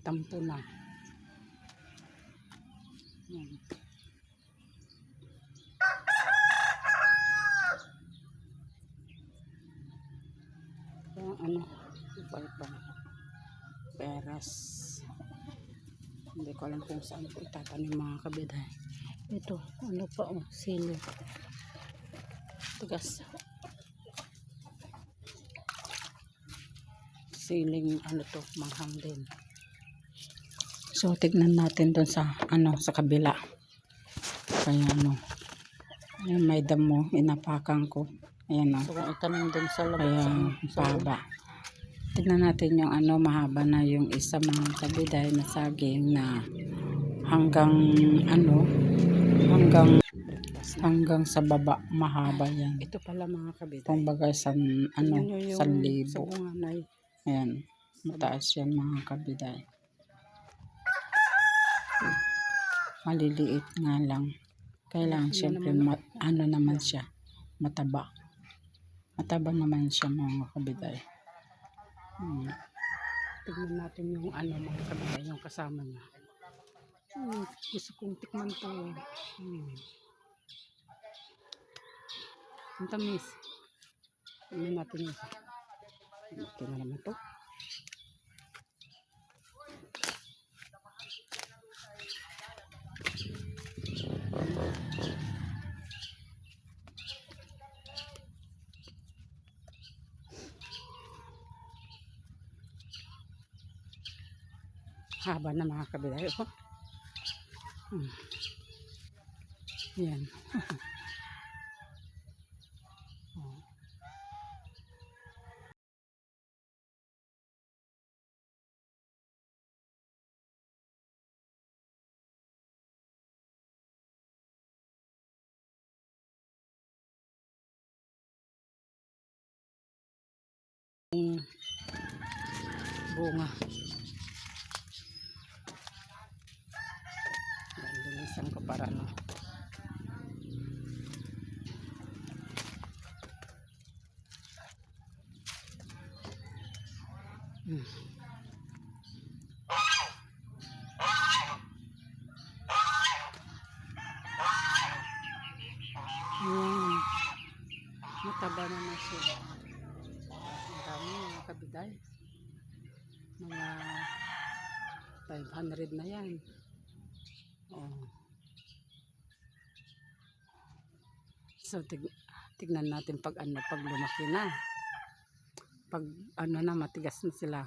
tampo na. Yan. Ano, iba-iba. Peras. Hindi ko alam kung saan ko itatanim mga kabiday. Ito, ano pa oh, sili. Tigas. Siling ano to, manghang din. So tignan natin doon sa ano, sa kabila. Kaya ano, ayan, may damo, inapakan ko. Ayan o. So kung itanim din sa labas, sa haba. Tignan natin yung ano, mahaba na yung isa mga kabiday na saging na hanggang ano, hanggang sa baba mahaba yan. Ito pala mga kabiday. Kumbaga san ano, 1,000. Ayan, mataas yan mga kabiday. Maliliit nga lang. Kailangan syempre ano naman siya, mataba. Mataba naman siya mga kabiday. Tignan natin yung ano mga kabiday, yung kasama niya. Gusto kong tikman to. Ang tamis. Tignan natin yun. Okay na naman to. Haba na mga kabiday. Yan. Bunga. Linisan ko para ano. Mataba na na siya. Ang dami mga kabiday. Mga 500 na yan. So tignan natin pag ano, pag lumaki na. Pag ano na, matigas na sila.